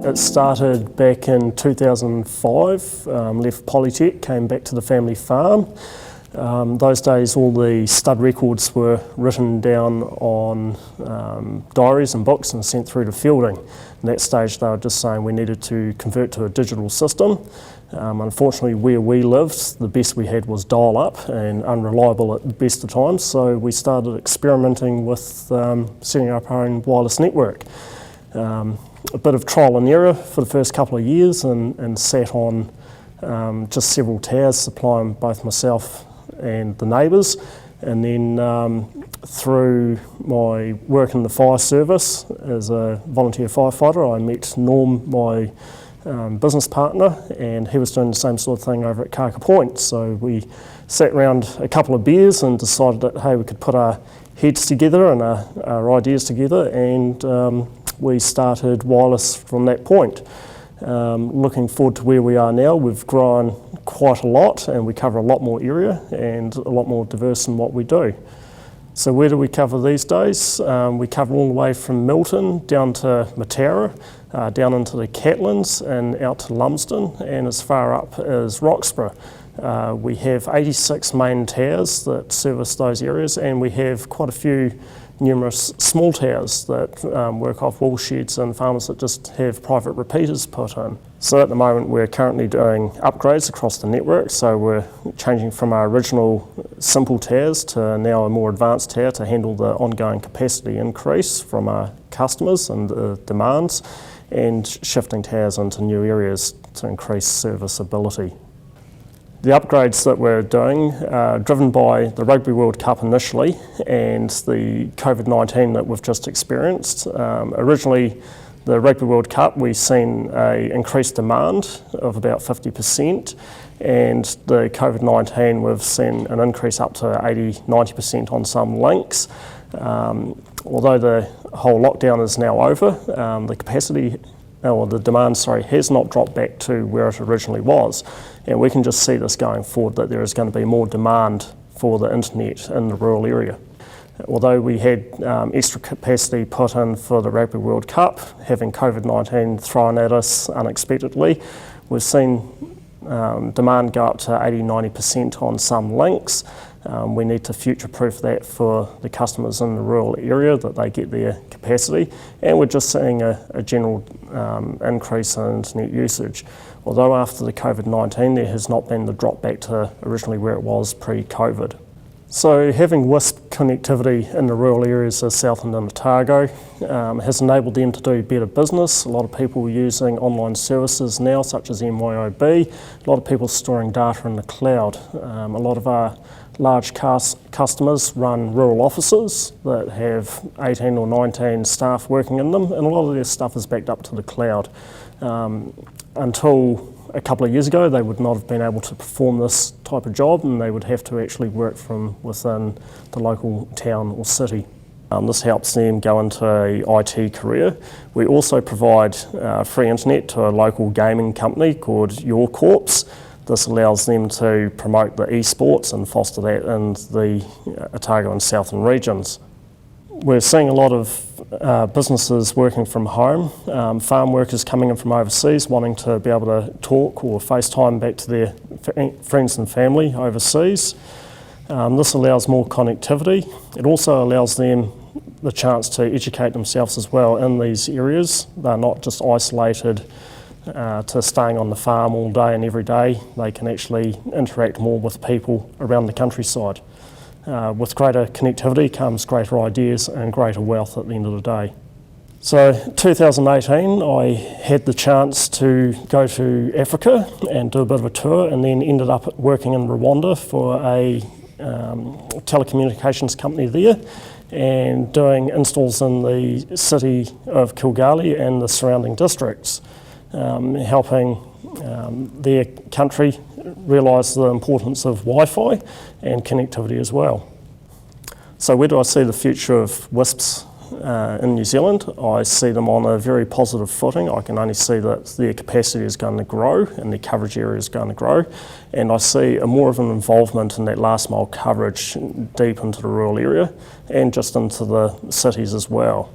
It started back in 2005, left Polytech, came back to the family farm. Those days all the stud records were written down on diaries and books and sent through to fielding. At that stage they were just saying we needed to convert to a digital system. Unfortunately where we lived, the best we had was dial-up and unreliable at the best of times, so we started experimenting with setting up our own wireless network. A bit of trial and error for the first couple of years and sat on just several towers supplying both myself and the neighbours, and then through my work in the fire service as a volunteer firefighter I met Norm, my business partner, and he was doing the same sort of thing over at Karka Point. So we sat around a couple of beers and decided that hey, we could put our heads together and our ideas together, and we started Yrless from that point. Looking forward to where we are now, we've grown quite a lot and we cover a lot more area and a lot more diverse in what we do. So where do we cover these days? We cover all the way from Milton down to Mataura, down into the Catlins and out to Lumsden, and as far up as Roxburgh. We have 86 main towers that service those areas, and we have quite a few numerous small towers that work off wool sheds and farmers that just have private repeaters put in. So at the moment we're currently doing upgrades across the network, so we're changing from our original simple towers to now a more advanced tower to handle the ongoing capacity increase from our customers and the demands, and shifting towers into new areas to increase serviceability. The upgrades that we're doing are driven by the Rugby World Cup initially and the COVID-19 that we've just experienced. Originally, the Rugby World Cup, we've seen an increased demand of about 50%, and the COVID-19 we've seen an increase up to 80-90% on some links. Although the whole lockdown is now over, the capacity the demand has not dropped back to where it originally was, and we can just see this going forward that there is going to be more demand for the internet in the rural area. Although we had extra capacity put in for the Rugby World Cup, having COVID-19 thrown at us unexpectedly, we've seen demand go up to 80-90% on some links. We need to future-proof that for the customers in the rural area, that they get their capacity, and we're just seeing a general increase in internet usage. Although after the COVID-19 there has not been the drop back to originally where it was pre-COVID. So having WISP connectivity in the rural areas of Southland and Otago has enabled them to do better business. A lot of people are using online services now, such as MYOB. A lot of people storing data in the cloud. A lot of our large customers run rural offices that have 18 or 19 staff working in them, and a lot of their stuff is backed up to the cloud. Until a couple of years ago, they would not have been able to perform this type of job, and they would have to actually work from within the local town or city. This helps them go into an IT career. We also provide free internet to a local gaming company called Yrless. This allows them to promote the esports and foster that in the Otago and Southland regions. We're seeing a lot of businesses working from home, farm workers coming in from overseas wanting to be able to talk or FaceTime back to their friends and family overseas. This allows more connectivity. It also allows them the chance to educate themselves as well in these areas. They're not just isolated to staying on the farm all day and every day. They can actually interact more with people around the countryside. With greater connectivity comes greater ideas and greater wealth at the end of the day. So 2018 I had the chance to go to Africa and do a bit of a tour, and then ended up working in Rwanda for a telecommunications company there, and doing installs in the city of Kilgali and the surrounding districts, helping their country realise the importance of Wi-Fi and connectivity as well. So where do I see the future of WISPs in New Zealand? I see them on a very positive footing. I can only see that their capacity is going to grow and their coverage area is going to grow, and I see more of an involvement in that last mile coverage deep into the rural area and just into the cities as well.